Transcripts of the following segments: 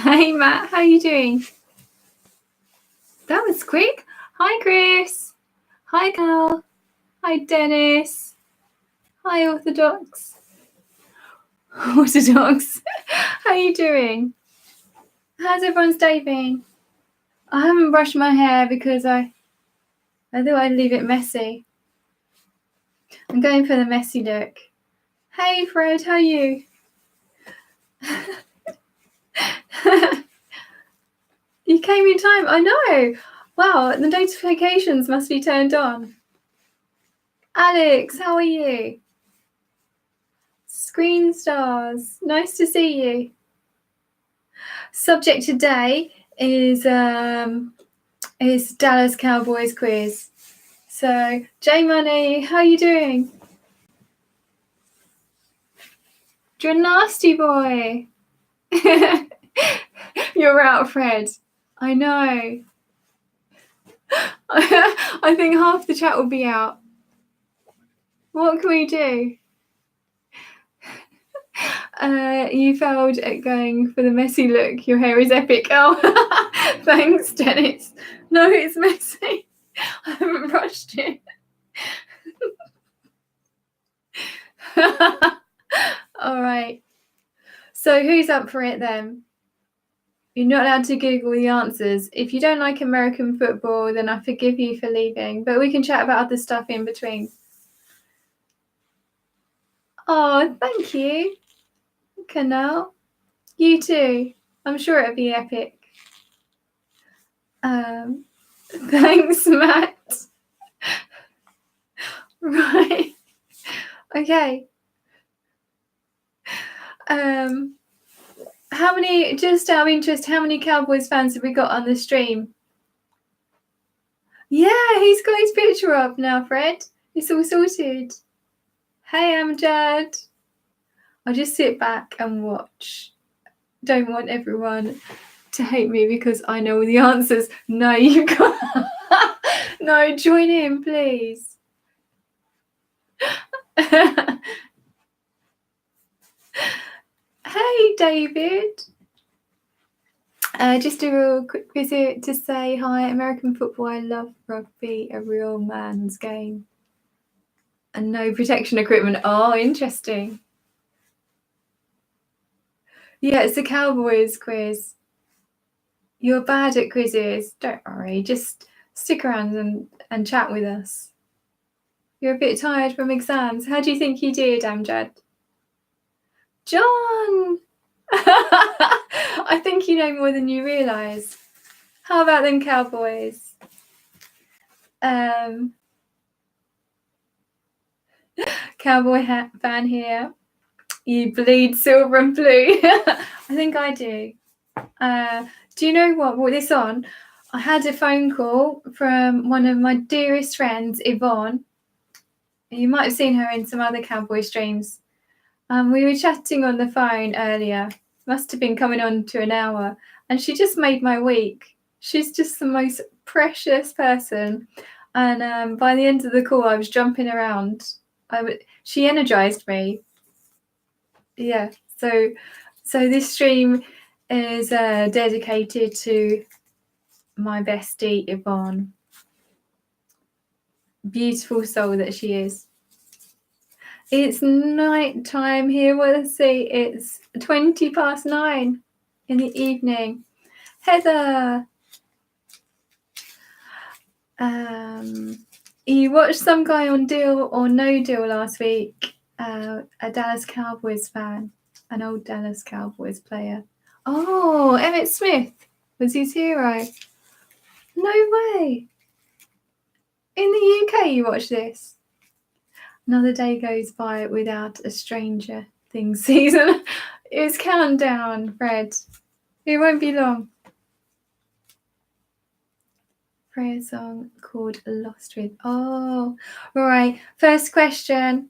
Hey Matt, how you doing? That was quick. Hi Chris. Hi Carl. Hi Dennis. Hi Orthodox. Orthodox. How you doing? How's everyone's day been? I haven't brushed my hair because I thought I'd leave it messy. I'm going for the messy look. Hey Fred, how are you? You came in time. I know. Wow, the notifications must be turned on. Alex, how are you? Screen stars, nice to see you. Subject today is Dallas Cowboys quiz. So, J Money, how are you doing? You're a nasty boy. You're out, Fred. I know. I think half the chat will be out. What can we do? You failed at going for the messy look. Your hair is epic. Oh, thanks, Dennis. No, it's messy. I haven't brushed it. All right. So who's up for it then? You're not allowed to Google the answers. If you don't like American football, then I forgive you for leaving. But we can chat about other stuff in between. Oh, thank you, Canal. You too. I'm sure it'll be epic. Thanks, Matt. Right. Okay. How many, just out of interest, how many Cowboys fans have we got on the stream? Yeah, he's got his picture up now, Fred. It's all sorted. Hey, Amjad. I'll just sit back and watch. Don't want everyone to hate me because I know all the answers. No, you can't. No, join in, please. Hey, David. Just a real quick visit to say hi. American football, I love rugby, a real man's game. And no protection equipment. Oh, interesting. Yeah, it's the Cowboys quiz. You're bad at quizzes. Don't worry. Just stick around and chat with us. You're a bit tired from exams. How do you think you did, Amjad? John! I think you know more than you realise. How about them Cowboys? Cowboy fan here. You bleed silver and blue. I think I do. Do you know what this on? I had a phone call from one of my dearest friends, Yvonne. You might have seen her in some other Cowboy streams. We were chatting on the phone earlier. Must have been coming on to an hour. And she just made my week. She's just the most precious person. And by the end of the call, I was jumping around. She energized me. Yeah. So this stream is dedicated to my bestie, Yvonne. Beautiful soul that she is. It's night time here. Well, let's see. It's 9:20 in the evening. Heather, you watched some guy on Deal or No Deal last week, a Dallas Cowboys fan, an old Dallas Cowboys player. Oh, Emmett Smith was his hero. No way. In the UK, you watch this. Another day goes by without a Stranger Things season. It's countdown, Fred. It won't be long. Prayer song called Lost With. Oh, all right. First question.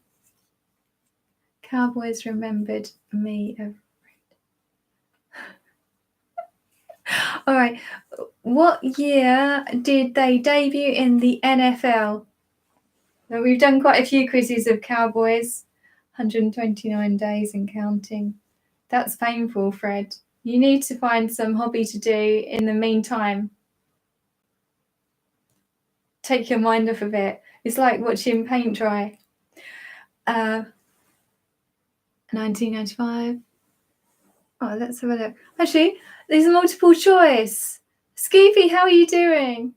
Cowboys remembered me. All right. What year did they debut in the NFL? Now, we've done quite a few quizzes of Cowboys. 129 days and counting. That's painful, Fred. You need to find some hobby to do in the meantime. Take your mind off of it. It's like watching paint dry. 1995. Oh, let's have a look. Actually, there's a multiple choice. Scoopy, how are you doing?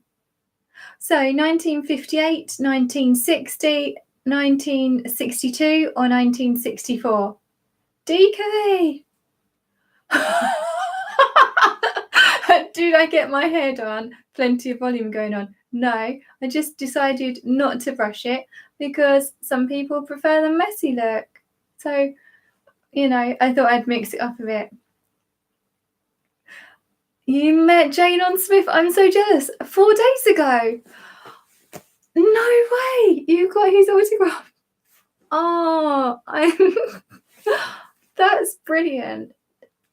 So 1958, 1960, 1962 or 1964? DK! Did I get my hair done? Plenty of volume going on. No, I just decided not to brush it because some people prefer the messy look. So, you know, I thought I'd mix it up a bit. You met Jane on Smith. I'm so jealous. 4 days ago. No way. You got his autograph. Oh, that's brilliant.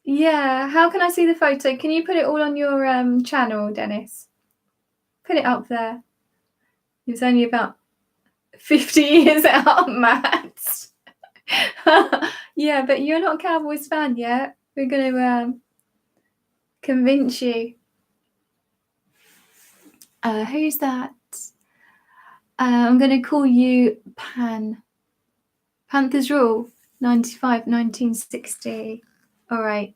Yeah. How can I see the photo? Can you put it all on your channel, Dennis? Put it up there. He was only about 50 years out, Matt. Yeah, but you're not a Cowboys fan yet. We're going to convince you. Who's that? I'm going to call you Pan. Panthers Rule, 95, 1960. All right.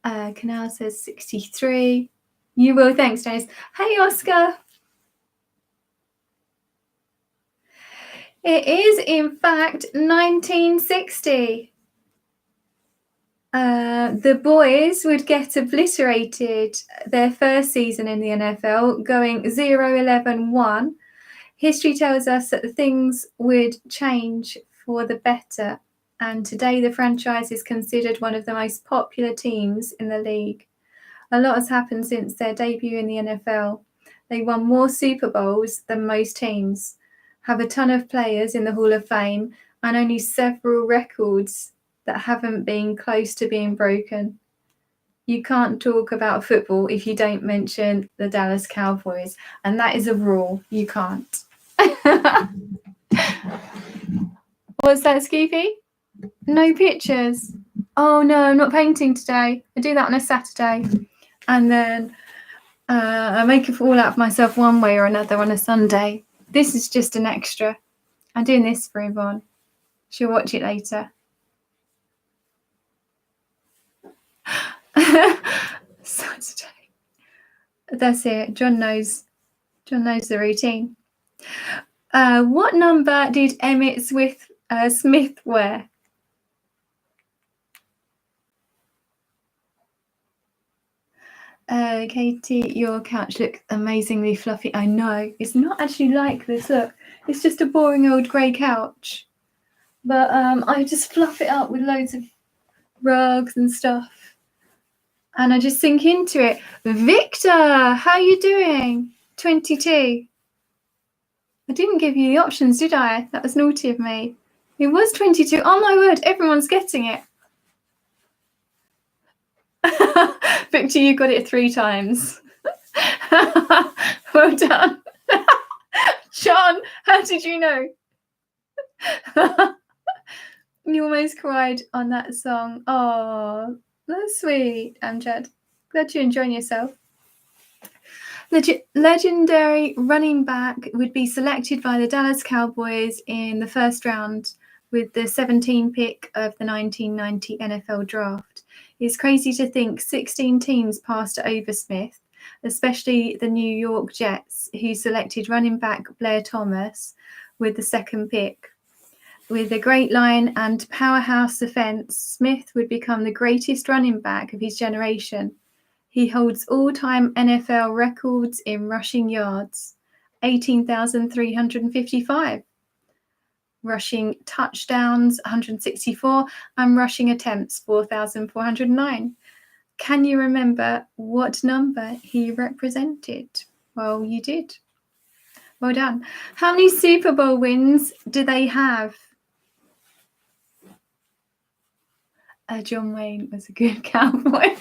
Canal says 63. You will. Thanks, Dennis. Hey, Oscar. It is, in fact, 1960. The boys would get obliterated their first season in the NFL, going 0-11-1. History tells us that things would change for the better, and today the franchise is considered one of the most popular teams in the league. A lot has happened since their debut in the NFL. They won more Super Bowls than most teams, have a ton of players in the Hall of Fame, and only several records that haven't been close to being broken. You can't talk about football if you don't mention the Dallas Cowboys, and that is a rule. You can't. What's that, Scoopy? No pictures. Oh no, I'm not painting today. I do that on a Saturday, and then I make a fool out of myself one way or another on a Sunday. This is just an extra. I'm doing this for Yvonne. She'll watch it later. Saturday. That's it. John knows the routine. What number did Emmitt Smith wear? Katie, your couch looks amazingly fluffy. I know. It's not actually like this. Look, it's just a boring old grey couch. But I just fluff it up with loads of rugs and stuff. And I just sink into it. Victor, how are you doing? 22. I didn't give you the options, did I? That was naughty of me. It was 22. Oh my word, everyone's getting it. Victor, you got it 3 times. Well done. John, how did you know? You almost cried on that song. Oh, that's sweet, Amjad. Glad you're enjoying yourself. Legendary running back would be selected by the Dallas Cowboys in the first round with the 17th pick of the 1990 NFL Draft. It's crazy to think 16 teams passed over Smith, especially the New York Jets, who selected running back Blair Thomas with the 2nd pick. With a great line and powerhouse offense, Smith would become the greatest running back of his generation. He holds all-time NFL records in rushing yards, 18,355, rushing touchdowns, 164, and rushing attempts, 4,409. Can you remember what number he represented? Well, you did. Well done. How many Super Bowl wins do they have? John Wayne was a good cowboy.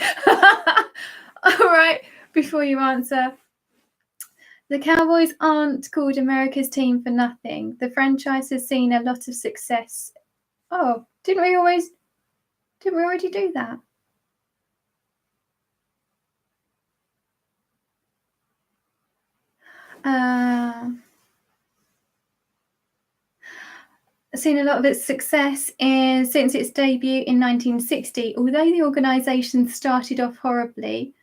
All right, before you answer, the Cowboys aren't called America's team for nothing. The franchise has seen a lot of success. Oh, didn't we already do that? Seen a lot of its success since its debut in 1960. Although the organisation started off horribly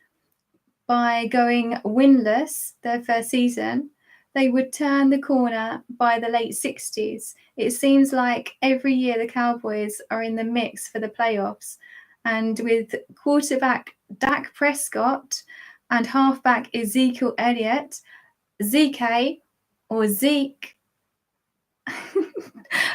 by going winless their first season, they would turn the corner by the late 60s. It seems like every year the Cowboys are in the mix for the playoffs. And with quarterback Dak Prescott and halfback Ezekiel Elliott, ZK or Zeke,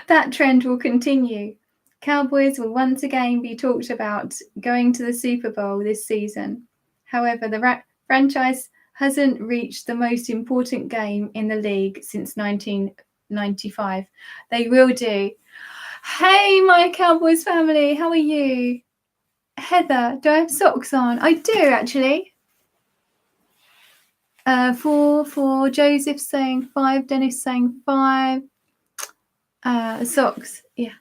that trend will continue. Cowboys will once again be talked about going to the Super Bowl this season. However, the franchise hasn't reached the most important game in the league since 1995. They will do. Hey, my Cowboys family, how are you? Heather, do I have socks on? I do, actually. 4, Joseph saying 5, Dennis saying 5. Socks, yeah.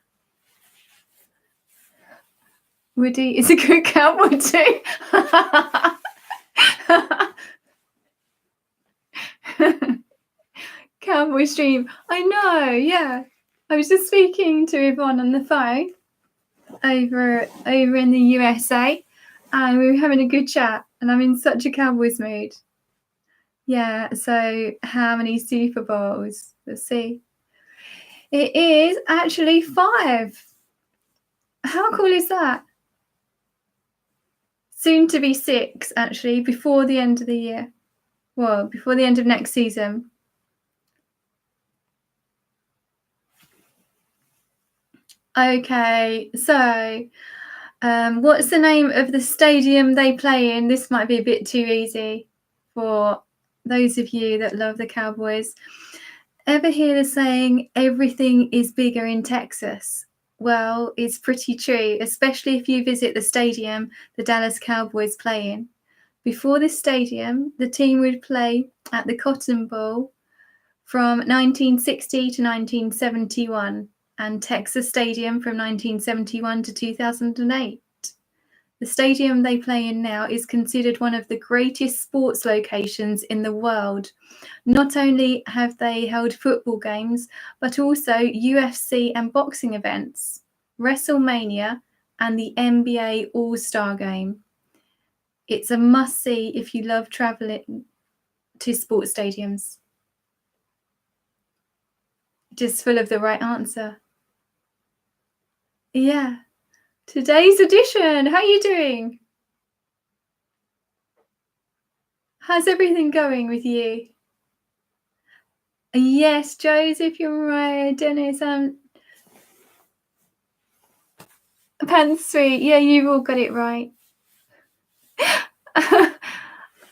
Woody is a good cowboy too. Cowboy stream. I know, yeah. I was just speaking to Yvonne on the phone over in the USA, and we were having a good chat, and I'm in such a Cowboys mood. Yeah, so how many Super Bowls? Let's see. It is actually 5. How cool is that? Soon to be 6, actually, before the end of the year. Well, before the end of next season. Okay, so what's the name of the stadium they play in? This might be a bit too easy for those of you that love the Cowboys. Ever hear the saying, everything is bigger in Texas? Well, it's pretty true, especially if you visit the stadium the Dallas Cowboys play in. Before this stadium, the team would play at the Cotton Bowl from 1960 to 1971 and Texas Stadium from 1971 to 2008. The stadium they play in now is considered one of the greatest sports locations in the world. Not only have they held football games, but also UFC and boxing events, WrestleMania, and the NBA All-Star Game. It's a must-see if you love traveling to sports stadiums. Just full of the right answer. Yeah. Today's edition. How are you doing? How's everything going with you? Yes, Joseph, you're right. Dennis, Pantsuite. Yeah, you've all got it right.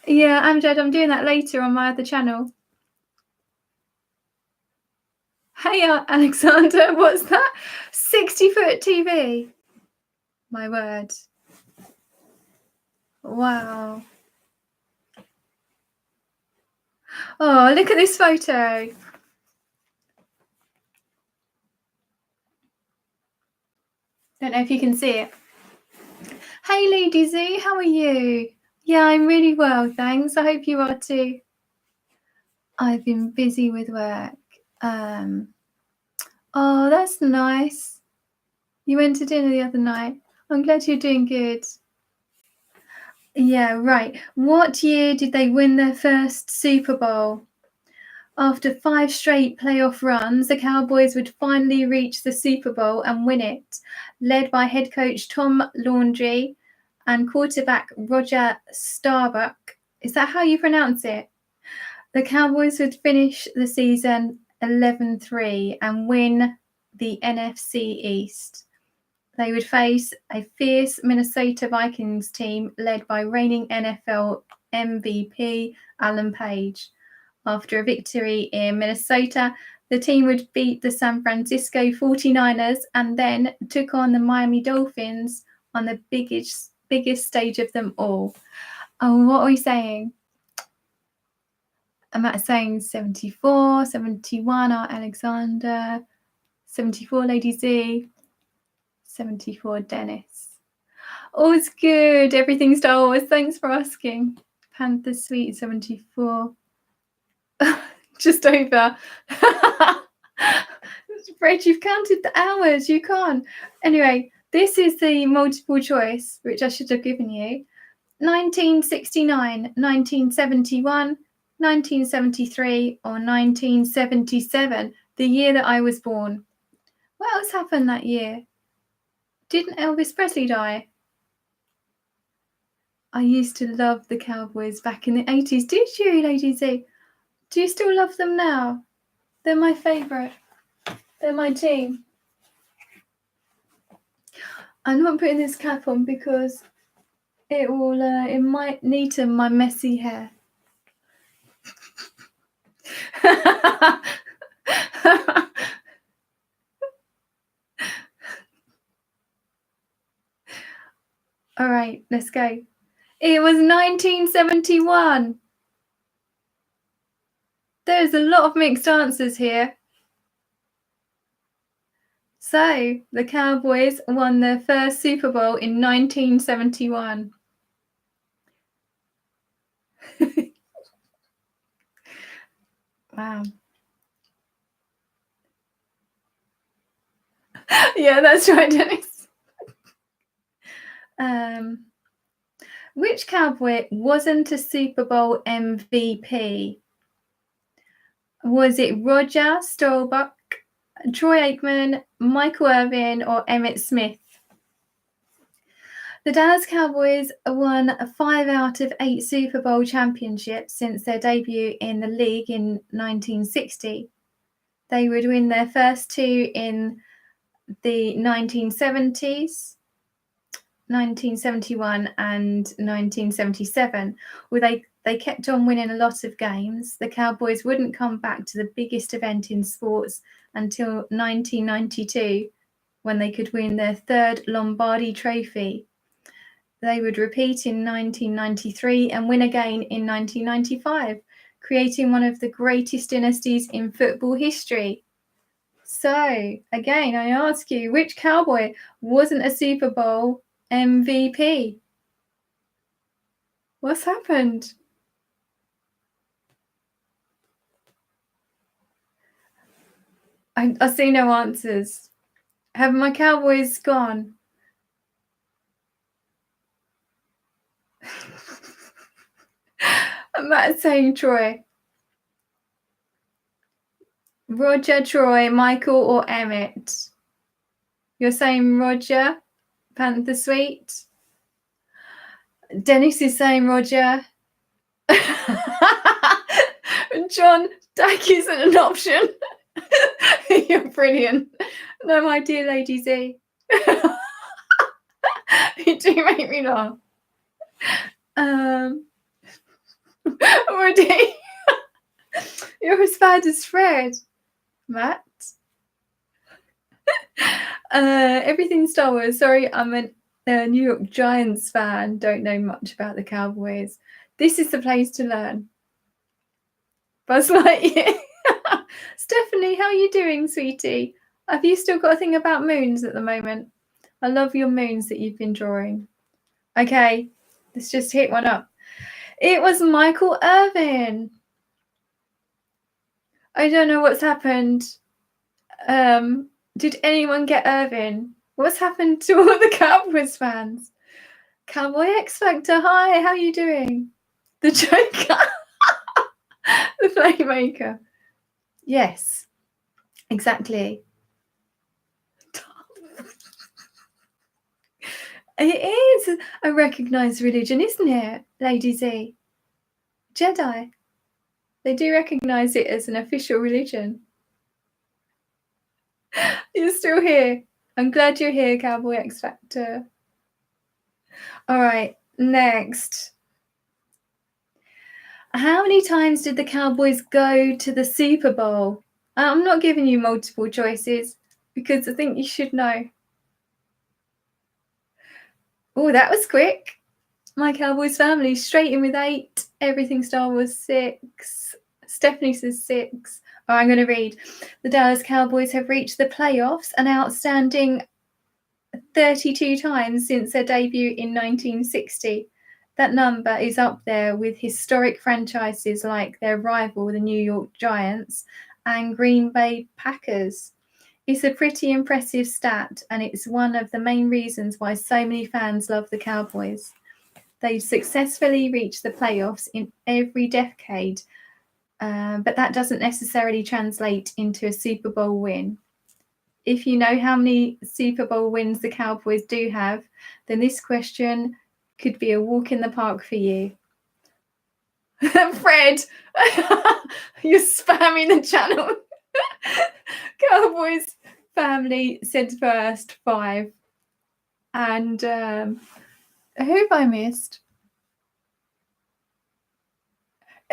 Yeah, Amjad, I'm doing that later on my other channel. Hey, Alexander, what's that? 60-foot TV. My word. Wow. Oh, look at this photo. Don't know if you can see it. Hey, Lady Z, how are you? Yeah, I'm really well, thanks. I hope you are too. I've been busy with work. Oh, that's nice. You went to dinner the other night. I'm glad you're doing good. Yeah, right. What year did they win their first Super Bowl? After 5 straight playoff runs, the Cowboys would finally reach the Super Bowl and win it, led by head coach Tom Landry and quarterback Roger Staubach. Is that how you pronounce it? The Cowboys would finish the season 11-3 and win the NFC East. They would face a fierce Minnesota Vikings team led by reigning NFL MVP Alan Page. After a victory in Minnesota, the team would beat the San Francisco 49ers and then took on the Miami Dolphins on the biggest stage of them all. Oh, what are we saying? I'm saying 74, 71, Art Alexander, 74, Lady Z, 74, Dennis. All's good. Everything Star Wars. Thanks for asking. Panther Sweet, 74. Just over. Fred, you've counted the hours. You can't. Anyway, this is the multiple choice, which I should have given you. 1969, 1971, 1973, or 1977, the year that I was born. What else happened that year? Didn't Elvis Presley die? I used to love the Cowboys back in the 80s. Did you, Lady Z? Do you still love them now? They're my favourite. They're my team. I'm not putting this cap on because it might neaten my messy hair. All right, let's go. It was 1971. There's a lot of mixed answers here. So, the Cowboys won their first Super Bowl in 1971. Wow. Yeah, that's right, Dennis. Which Cowboy wasn't a Super Bowl MVP? Was it Roger Staubach, Troy Aikman, Michael Irvin, or Emmitt Smith? The Dallas Cowboys won 5 out of 8 Super Bowl championships since their debut in the league in 1960. They would win their first 2 in the 1970s, 1971 and 1977. They kept on winning a lot of games. The Cowboys wouldn't come back to the biggest event in sports until 1992, when they could win their 3rd Lombardi Trophy. They would repeat in 1993 and win again in 1995, creating one of the greatest dynasties in football history. So, again, I ask you, which Cowboy wasn't a Super Bowl MVP? What's happened? I see no answers. Have my Cowboys gone? Matt's saying Troy. Roger, Troy, Michael, or Emmitt? You're saying Roger, Panther Sweet. Dennis is saying Roger. John, Dak isn't an option. You're brilliant. No, my dear Lady Z. You do make me laugh. Woody, you're as bad as Fred. Matt. Everything Star Wars. Sorry, I'm a New York Giants fan. Don't know much about the Cowboys. This is the place to learn. Buzz Lightyear. Stephanie, how are you doing, sweetie? Have you still got a thing about moons at the moment? I love your moons that you've been drawing. Okay, let's just hit one up. It was Michael Irvin. I don't know what's happened. Did anyone get Irvin? What's happened to all the Cowboys fans? Cowboy X Factor, hi, how are you doing? The Joker. The Playmaker. Yes, exactly. It is a recognised religion, isn't it, Lady Z? Jedi. They do recognise it as an official religion. You're still here. I'm glad you're here, Cowboy X Factor. All right, next. How many times did the Cowboys go to the Super Bowl? I'm not giving you multiple choices because I think you should know. Oh, that was quick. My Cowboys family straight in with 8. Everything Star Wars 6. Stephanie says 6. Oh, I'm going to read. The Dallas Cowboys have reached the playoffs an outstanding 32 times since their debut in 1960. That number is up there with historic franchises like their rival, the New York Giants, and Green Bay Packers. It's a pretty impressive stat, and it's one of the main reasons why so many fans love the Cowboys. They've successfully reached the playoffs in every decade, but that doesn't necessarily translate into a Super Bowl win. If you know how many Super Bowl wins the Cowboys do have, then this question could be a walk in the park for you. Fred, you're spamming the channel. Cowboys family said first 5. And who have I missed?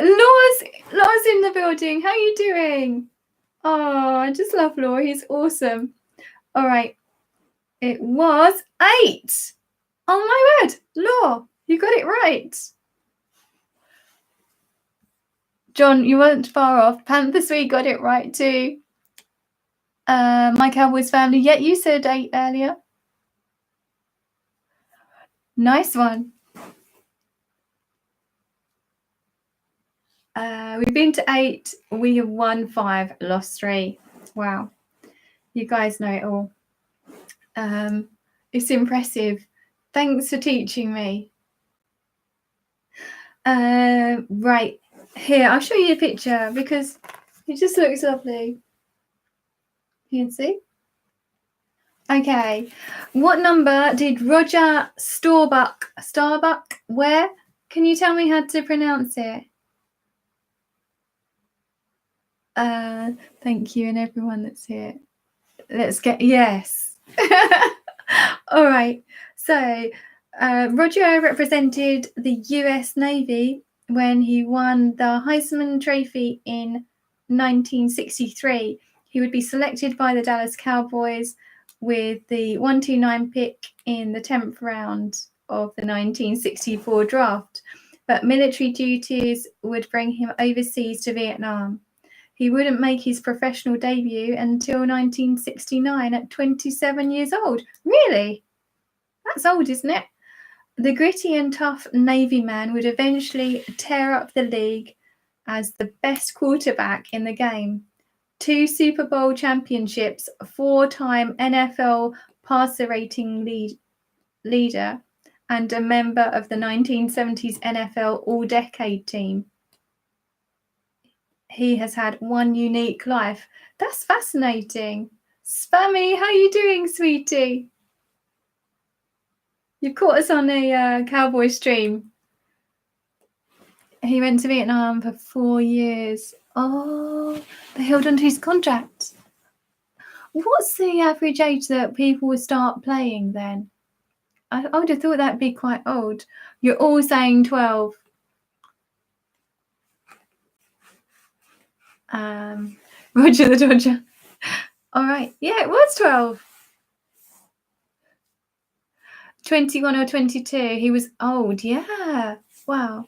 Laura's in the building. How are you doing? Oh, I just love Laura. He's awesome. All right. It was 8. Oh my word. Laura, you got it right. John, you weren't far off. Panther Sweet got it right too. My Cowboys family. Yeah, you said 8 earlier. Nice one. We've been to 8. We have won 5, lost 3. Wow. You guys know it all. It's impressive. Thanks for teaching me. Right. Here, I'll show you a picture because it just looks lovely. You can see? Okay. What number did Roger Starbuck wear? Can you tell me how to pronounce it? Thank you and everyone that's here. Let's get, yes. All right. So Roger represented the US Navy when he won the Heisman Trophy in 1963. He would be selected by the Dallas Cowboys with the 129 pick in the 10th round of the 1964 draft, but military duties would bring him overseas to Vietnam. He wouldn't make his professional debut until 1969 at 27 years old. Really? That's old, isn't it? The gritty and tough Navy man would eventually tear up the league as the best quarterback in the game. 2 Super Bowl championships, 4-time NFL passer rating leader, and a member of the 1970s NFL All-Decade team. He has had one unique life. That's fascinating. Spammy, how are you doing, sweetie? You caught us on a Cowboy stream. He went to Vietnam for 4 years. Oh, they held on to his contract. What's the average age that people would start playing then? I would have thought that'd be quite old. You're all saying 12. Roger the Dodger. All right. Yeah, it was 12. 21 or 22. He was old. Yeah. Wow.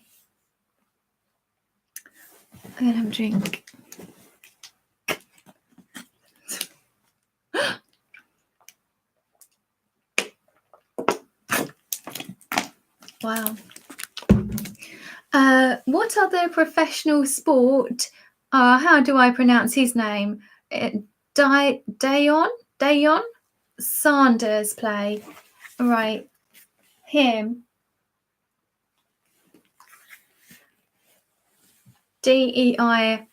I'm going to have a drink. Wow. What other professional sport? How do I pronounce his name? Deion Sanders play. Right. Him. Deion.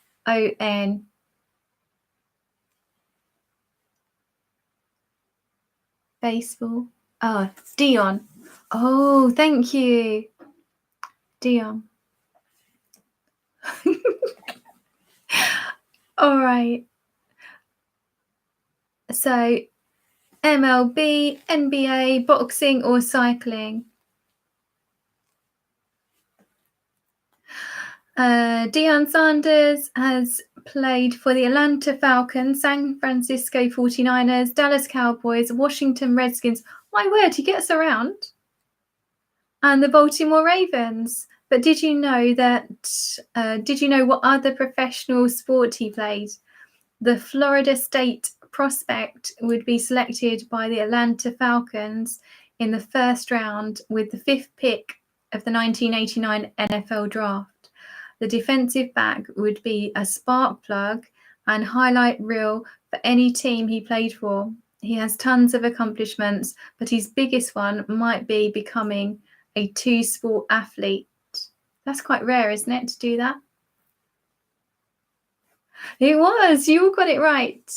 Baseball. Oh, Dion. Oh, thank you. Dion. All right. So, MLB, NBA, boxing, or cycling? Deion Sanders has played for the Atlanta Falcons, San Francisco 49ers, Dallas Cowboys, Washington Redskins. My word, he gets around. And the Baltimore Ravens. But did you know what other professional sport he played? The Florida State prospect would be selected by the Atlanta Falcons in the first round with the 5th pick of the 1989 NFL draft. The defensive back would be a spark plug and highlight reel for any team he played for. He has tons of accomplishments, but his biggest one might be becoming a two-sport athlete. That's quite rare, isn't it, to do that? It was. You all got it right.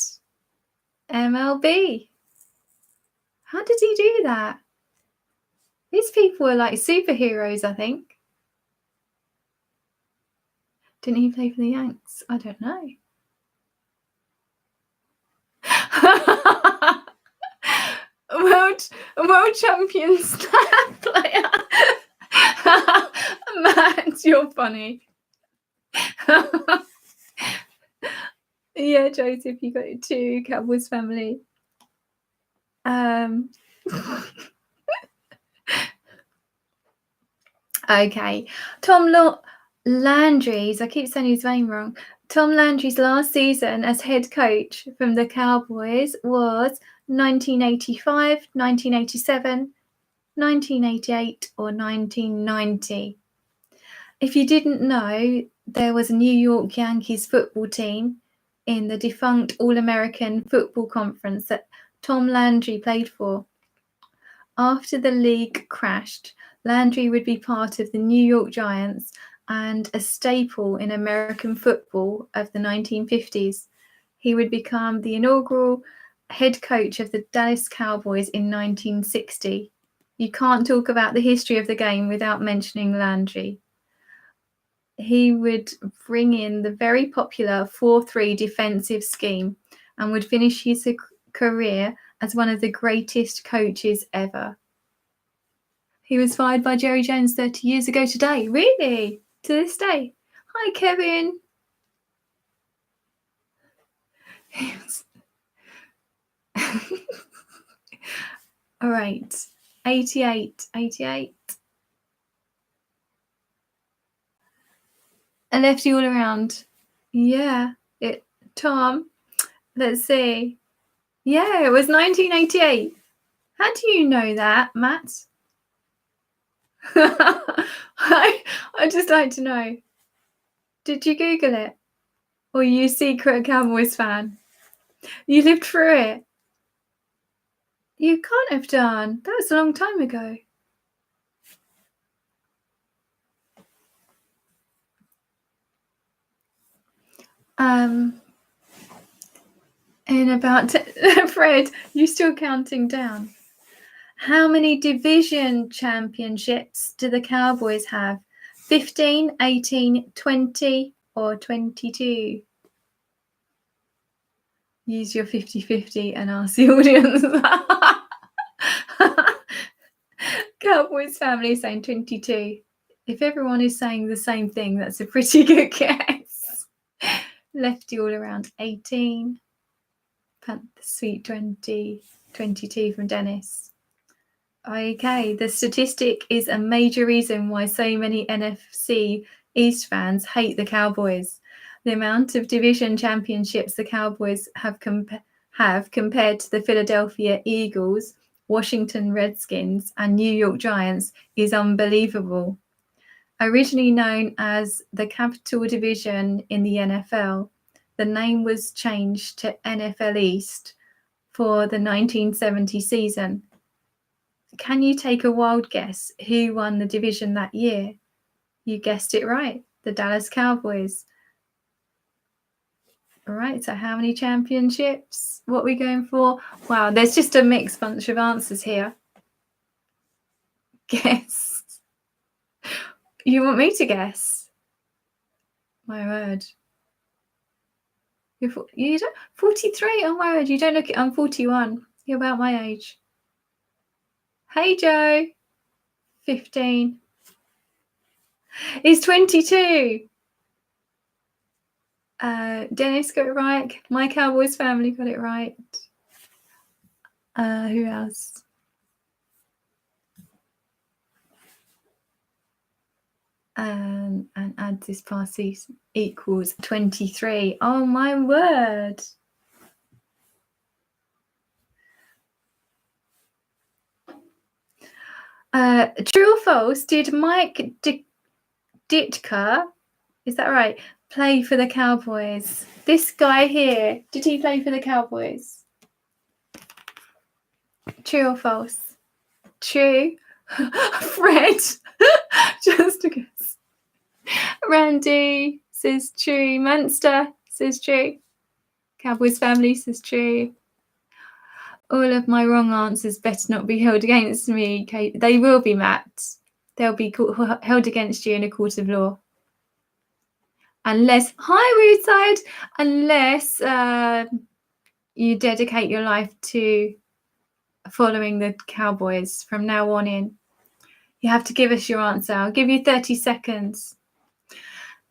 MLB. How did he do that? These people are like superheroes, I think. Didn't he play for the Yanks? I don't know. World champion stat player. Matt, you're funny. Yeah, Joseph, you got it too. Cowboys family. Okay. Tom Landry's, I keep saying his name wrong. Tom Landry's last season as head coach from the Cowboys was 1985, 1987, 1988, or 1990. If you didn't know, there was a New York Yankees football team in the defunct All-American Football Conference that Tom Landry played for. After the league crashed, Landry would be part of the New York Giants and a staple in American football of the 1950s. He would become the inaugural head coach of the Dallas Cowboys in 1960. You can't talk about the history of the game without mentioning Landry. He would bring in the very popular 4-3 defensive scheme and would finish his career as one of the greatest coaches ever. He was fired by Jerry Jones 30 years ago today. Really? To this day? Hi, Kevin. All right. 88. A lefty all around. Yeah. Tom, let's see. Yeah, it was 1988. How do you know that, Matt? I'd just like to know. Did you Google it? Or are you a secret Cowboys fan? You lived through it. You can't have done. That was a long time ago. In about Fred, you still counting down? How many division championships do the Cowboys have? 15, 18, 20, or 22? Use your 50-50 and ask the audience. Cowboys family saying 22. If everyone is saying the same thing, that's a pretty good guess. Lefty all around 18. Panther Sweet 20, 22 from Dennis. Okay, the statistic is a major reason why so many NFC East fans hate the Cowboys. The amount of division championships the Cowboys have compared to the Philadelphia Eagles, Washington Redskins, and New York Giants is unbelievable. Originally known as the Capital Division in the NFL, the name was changed to NFL East for the 1970 season. Can you take a wild guess who won the division that year? You guessed it right, the Dallas Cowboys. All right, so how many championships? What are we going for? Wow, there's just a mixed bunch of answers here. Guess. You want me to guess? My word. You don't 43? Oh my word, you don't look it. I'm 41. You're about my age. Hey Joe. 15. He's 22. Dennis got it right. My Cowboys family got it right. Who else? And add this past season equals 23. Oh my word. True or false? Did Mike Ditka, is that right, play for the Cowboys? This guy here, did he play for the Cowboys? True or false? True. Fred, just a guess. Randy says true. Munster says true. Cowboys family says true. All of my wrong answers better not be held against me, Kate. They will be, Matt. They'll be held against you in a court of law. Unless, hi, Rootside, unless you dedicate your life to following the Cowboys from now on in. You have to give us your answer. I'll give you 30 seconds.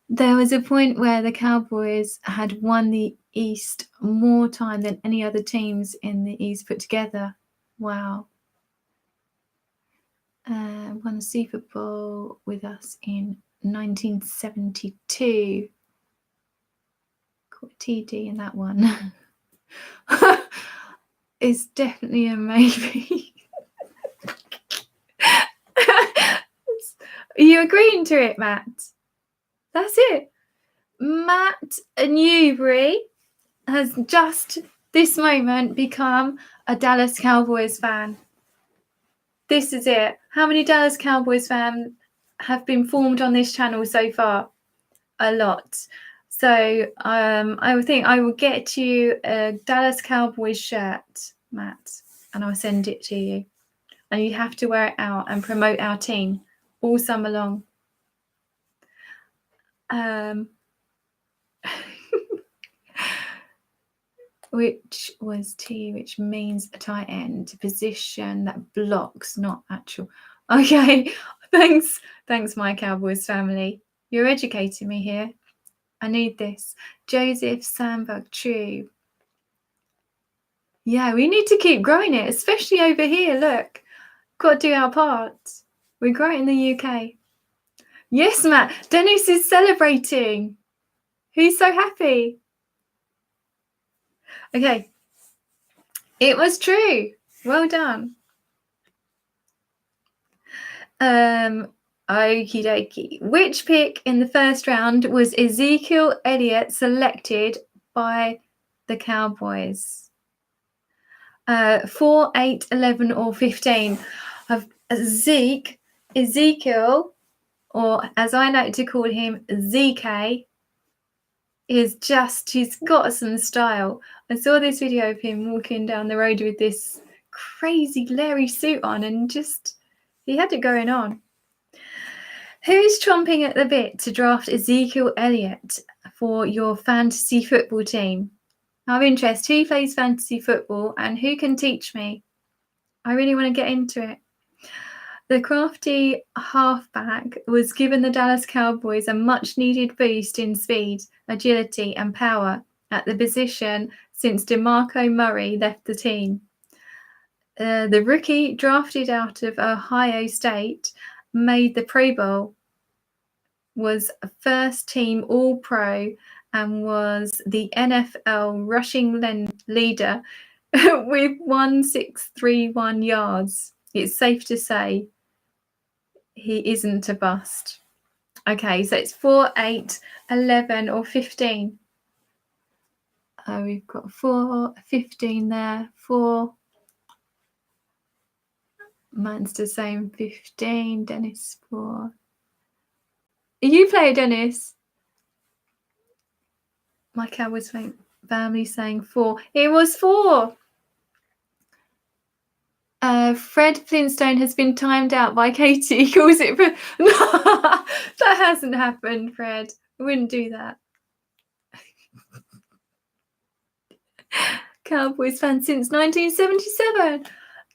There was a point where the Cowboys had won the East more time than any other teams in the East put together. Wow. Won the Super Bowl with us in 1972. Caught TD in that one. It's definitely a maybe. Are you agreeing to it, Matt? That's it. Matt Newbury has just this moment become a Dallas Cowboys fan. This is it. How many Dallas Cowboys fans have been formed on this channel so far? A lot. So I think I will get you a Dallas Cowboys shirt, Matt, and I'll send it to you. And you have to wear it out and promote our team all summer long. Which was T, which means a tight end, position that blocks, not actual. Okay, thanks, my Cowboys family. You're educating me here. I need this. Joseph Sandberg, true. Yeah, we need to keep growing it, especially over here. Look, got to do our part. We're growing in the UK. Yes, Matt. Dennis is celebrating. He's so happy. Okay. It was true. Well done. Okie dokie. Which pick in the first round was Ezekiel Elliott selected by the Cowboys? 4, 8, 11, or 15? Of Ezekiel, or as I like to call him, ZK, he's got some style. I saw this video of him walking down the road with this crazy Larry suit on, and he had it going on. Who's chomping at the bit to draft Ezekiel Elliott for your fantasy football team? I'm interested. Who plays fantasy football and who can teach me? I really want to get into it. The crafty halfback was given the Dallas Cowboys a much-needed boost in speed, agility, and power at the position since DeMarco Murray left the team. The rookie, drafted out of Ohio State, made the Pro Bowl, was a first-team All-Pro, and was the NFL rushing leader with 1,631 yards. It's safe to say he isn't a bust. Okay, so it's 4, 8, 11, or 15. We've got 4, 15 there. 4. Manster saying 15. Dennis 4. You play, Dennis. My Cowboys family saying 4. It was 4. Fred Flintstone has been timed out by Katie. He calls it. That hasn't happened, Fred. I wouldn't do that. Cowboys fan since 1977.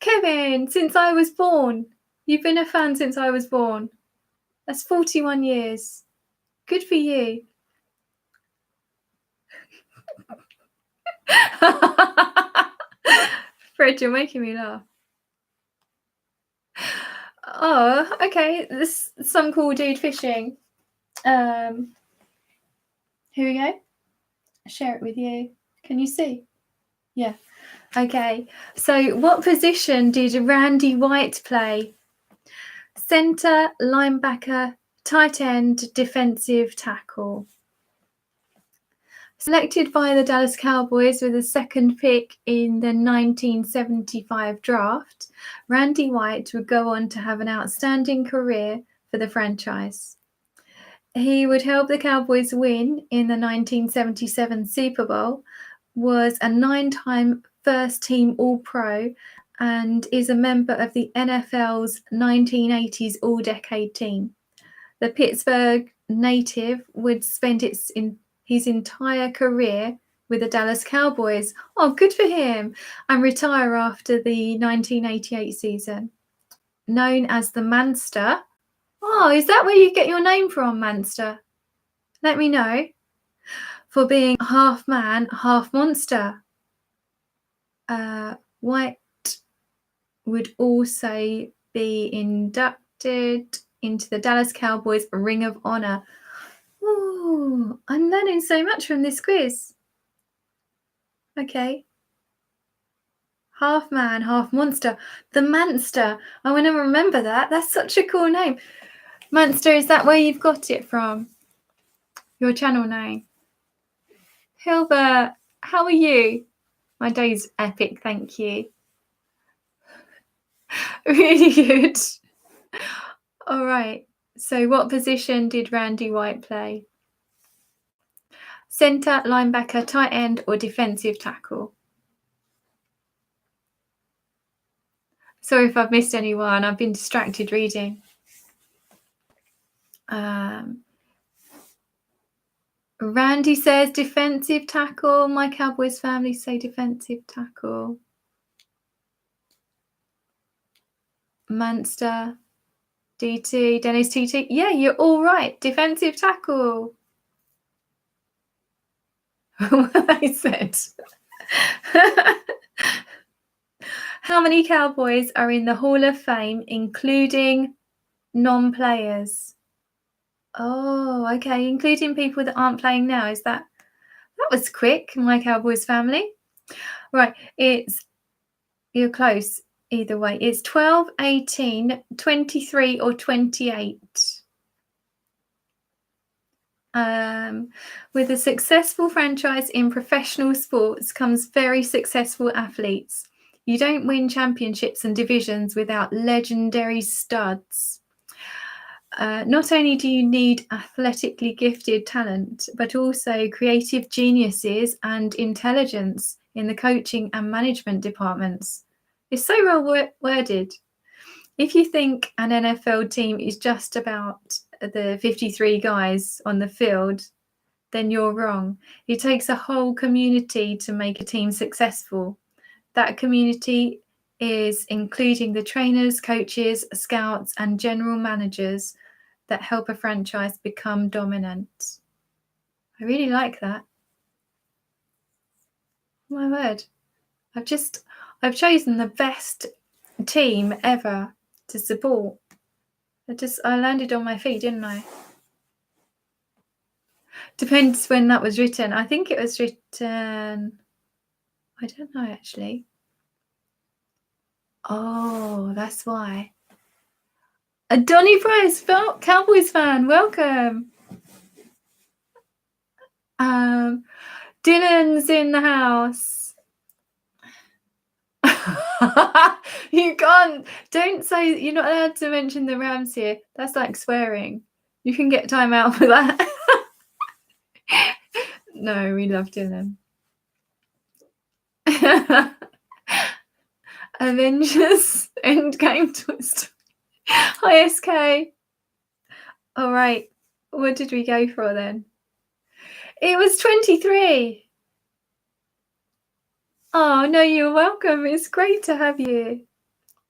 Kevin, since I was born. You've been a fan since I was born. That's 41 years. Good for you. Fred, you're making me laugh. Oh, okay. This some cool dude fishing. Here we go. Share it with you. Can you see? Yeah. Okay. So what position did Randy White play? Center, linebacker, tight end, defensive tackle. Selected by the Dallas Cowboys with the second pick in the 1975 draft, Randy White would go on to have an outstanding career for the franchise. He would help the Cowboys win in the 1977 Super Bowl, was a 9-time first-team All-Pro, and is a member of the NFL's 1980s All-Decade team. The Pittsburgh native would spend his entire career with the Dallas Cowboys. Oh, good for him. And retire after the 1988 season. Known as the Manster. Oh, is that where you get your name from, Manster? Let me know. For being half man, half monster. White would also be inducted into the Dallas Cowboys Ring of Honor. Ooh, I'm learning so much from this quiz. Okay. Half man, half monster. The Manster. I want to remember that. That's such a cool name. Manster, is that where you've got it from? Your channel name? Hilbert, how are you? My day's epic, thank you. Really good. All right. So what position did Randy White play? Center, linebacker, tight end, or defensive tackle? Sorry if I've missed anyone. I've been distracted reading. Randy says defensive tackle. My Cowboys family say defensive tackle. Munster, DT, Dennis TT. Yeah, you're all right. Defensive tackle. I said. How many Cowboys are in the Hall of Fame, including non-players? Oh, okay. Including people that aren't playing now. Is that was quick, my Cowboys family. Right. You're close either way. It's 12, 18, 23 or 28. With a successful franchise in professional sports comes very successful athletes. You don't win championships and divisions without legendary studs. Not only do you need athletically gifted talent, but also creative geniuses and intelligence in the coaching and management departments. It's so well worded. If you think an NFL team is just about the 53 guys on the field, then you're wrong. It takes a whole community to make a team successful. That community is including the trainers, coaches, scouts, and general managers that help a franchise become dominant. I really like that. My word. I've chosen the best team ever to support. I landed on my feet, didn't I? Depends when that was written. I think it was written, I don't know actually. Oh, that's why. Donny Price, Cowboys fan, welcome. Dylan's in the house. Don't say, you're not allowed to mention the Rams here. That's like swearing. You can get time out for that. No, we love Dylan. Avengers Endgame twist. Hi, SK. All right. What did we go for then? It was 23. Oh, no, you're welcome. It's great to have you.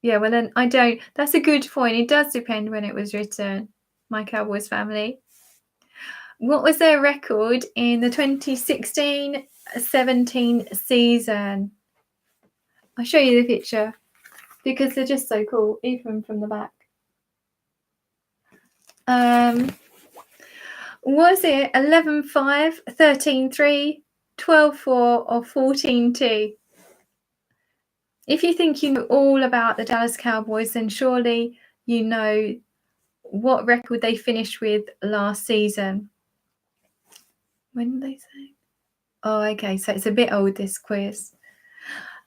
Yeah, well, then I don't. That's a good point. It does depend when it was written, my Cowboys family. What was their record in the 2016-17 season? I'll show you the picture because they're just so cool, even from the back. Was it 11-5, 13-3, 12-4, or 14-2? If you think you know all about the Dallas Cowboys, then surely you know what record they finished with last season. When did they say? Oh, okay, so it's a bit old, this quiz.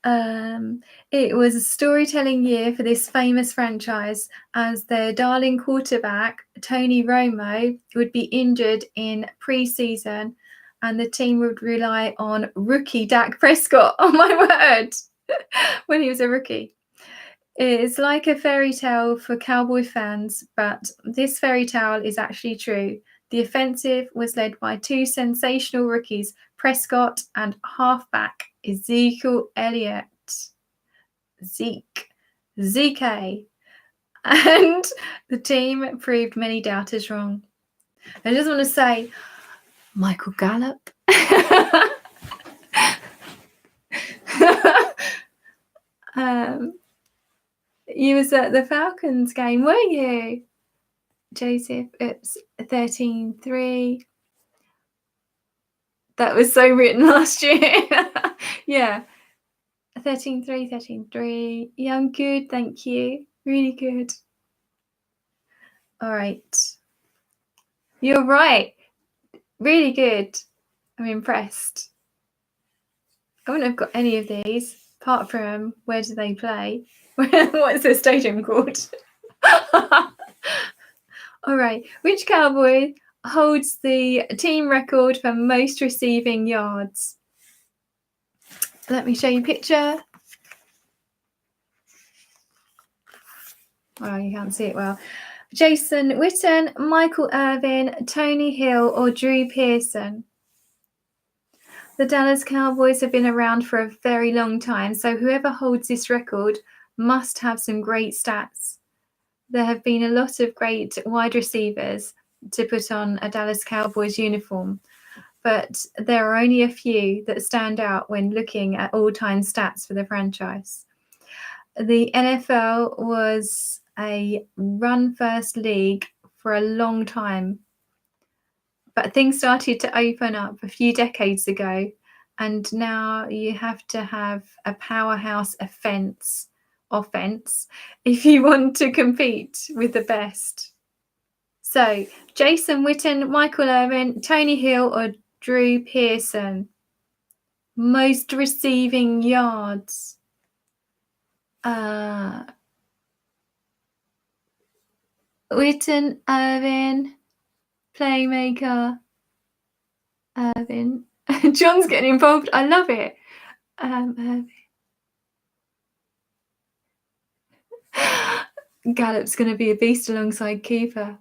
It was a storytelling year for this famous franchise, as their darling quarterback, Tony Romo, would be injured in pre-season, and the team would rely on rookie Dak Prescott. Oh my word! When he was a rookie. It's like a fairy tale for Cowboy fans, but this fairy tale is actually true. The offensive was led by two sensational rookies, Prescott and halfback Ezekiel Elliott. Zeke. And the team proved many doubters wrong. I just want to say, Michael Gallup. You was at the Falcons game, were you, Joseph? It's 13-3. That was so written last year. Yeah. 13-3. Yeah, I'm good, thank you. Really good. All right. You're right. Really good. I'm impressed. I wouldn't have got any of these, apart from where do they play? What's the stadium called? All right. Which Cowboy holds the team record for most receiving yards? Let me show you a picture. Oh, you can't see it well. Jason Witten, Michael Irvin, Tony Hill, or Drew Pearson? The Dallas Cowboys have been around for a very long time, so whoever holds this record must have some great stats. There have been a lot of great wide receivers to put on a Dallas Cowboys uniform, but there are only a few that stand out when looking at all-time stats for the franchise. The NFL was a run-first league for a long time, but things started to open up a few decades ago, and now you have to have a powerhouse offense if you want to compete with the best. So, Jason Witten, Michael Irvin, Tony Hill, or Drew Pearson? Most receiving yards. Witten, Irvin, playmaker, Irvin. John's getting involved. I love it. Irvin. Gallup's going to be a beast alongside Cooper.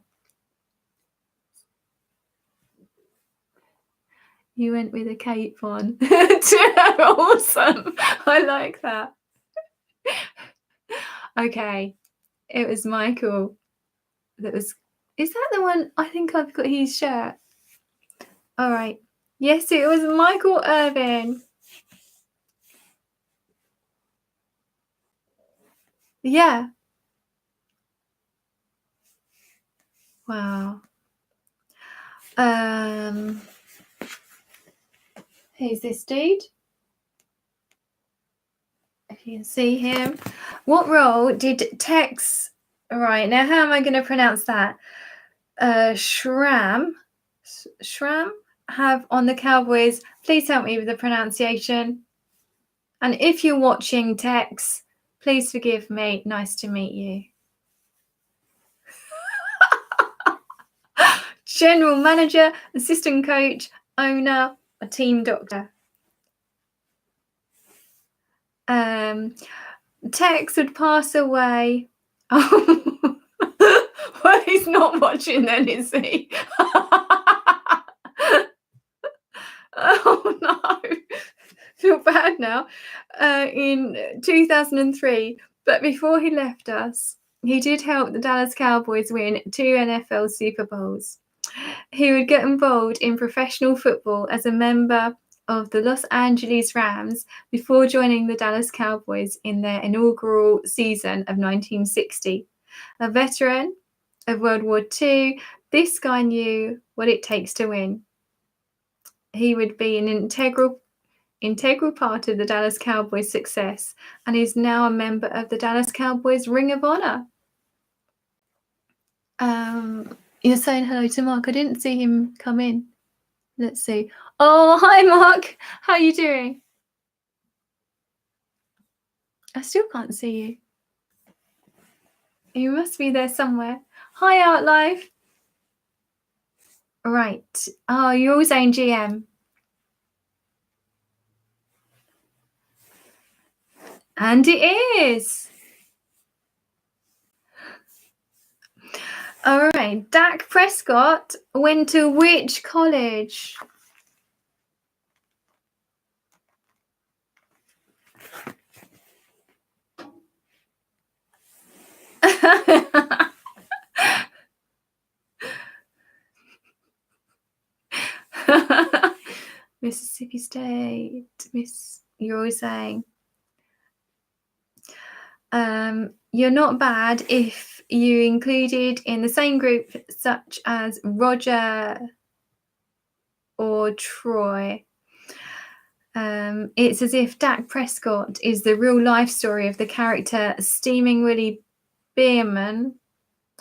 You went with a cape on. Awesome. I like that. Okay. It was Michael. Is that the one? I think I've got his shirt. All right. Yes, it was Michael Irvin. Yeah. Wow. Who's this dude? If you can see him. What role did Tex... All right, now how am I going to pronounce that? Schramm have on the Cowboys? Please help me with the pronunciation. And if you're watching, Tex, please forgive me. Nice to meet you. General manager, assistant coach, owner, a team doctor. Tex would pass away. Oh, well, he's not watching then, is he? Oh no, feel bad now. In 2003, but before he left us, he did help the Dallas Cowboys win 2 NFL Super Bowls. He would get involved in professional football as a member of the Los Angeles Rams before joining the Dallas Cowboys in their inaugural season of 1960. A veteran of World War II, this guy knew what it takes to win. He would be an integral part of the Dallas Cowboys' success, and is now a member of the Dallas Cowboys Ring of Honor. You're saying hello to Mark. I didn't see him come in. Let's see. Oh, hi, Mark. How are you doing? I still can't see you. You must be there somewhere. Hi, Outlife. Right. Oh, you're all saying GM. And it is. All right. Dak Prescott went to which college? Mississippi State. You're always saying. You're not bad if you included in the same group such as Roger or Troy. It's as if Dak Prescott is the real life story of the character Steaming Willie Bierman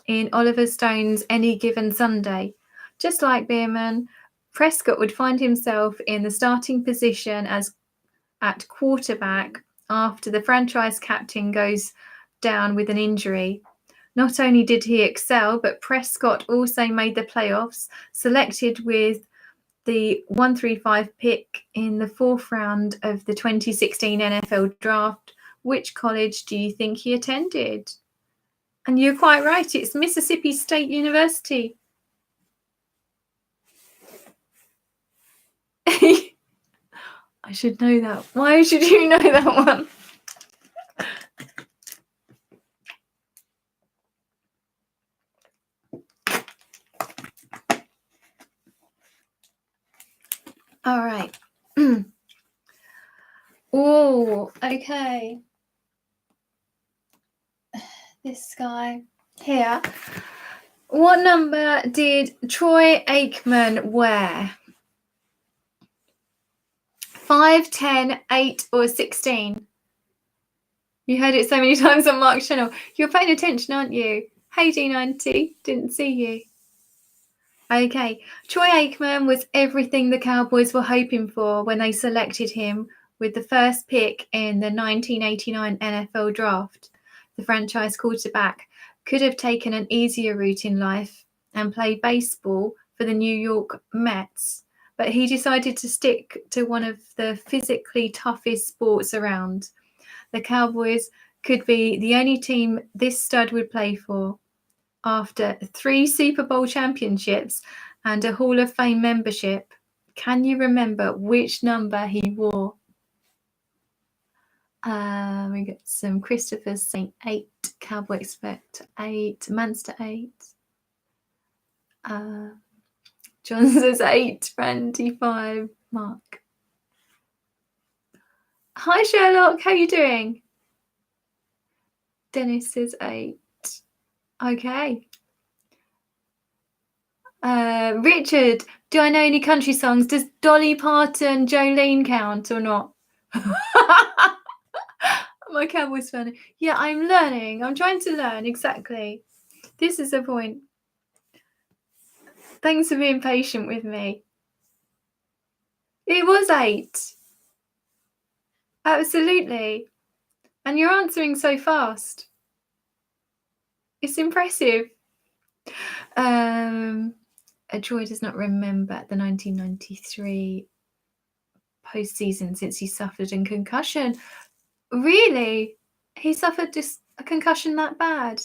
in Oliver Stone's Any Given Sunday. Just like Bierman, Prescott would find himself in the starting position at quarterback after the franchise captain goes down with an injury. Not only did he excel, but Prescott also made the playoffs, selected with the 135 pick in the fourth round of the 2016 NFL draft. Which college do you think he attended? And you're quite right, it's Mississippi State University. I should know that. Why should you know that one? All right. Oh, okay. This guy here. What number did Troy Aikman wear? 5, 10, 8, or 16? You heard it so many times on Mark's channel. You're paying attention, aren't you? Hey, D90. Didn't see you. Okay. Troy Aikman was everything the Cowboys were hoping for when they selected him with the first pick in the 1989 NFL draft. The franchise quarterback could have taken an easier route in life and played baseball for the New York Mets, but he decided to stick to one of the physically toughest sports around. The Cowboys could be the only team this stud would play for. After 3 Super Bowl championships and a Hall of Fame membership, can you remember which number he wore? We got some Christopher's saying 8, Cowboy expect 8, Manster 8. John says 8, Randy 5, Mark. Hi Sherlock, how are you doing? Dennis says 8. Okay. Richard, do I know any country songs? Does Dolly Parton, Jolene count or not? My Cowboys fan. Yeah, I'm learning. I'm trying to learn, exactly. This is the point. Thanks for being patient with me. It was 8. Absolutely. And you're answering so fast. It's impressive. Troy does not remember the 1993 postseason since he suffered a concussion. Really? He suffered just a concussion that bad?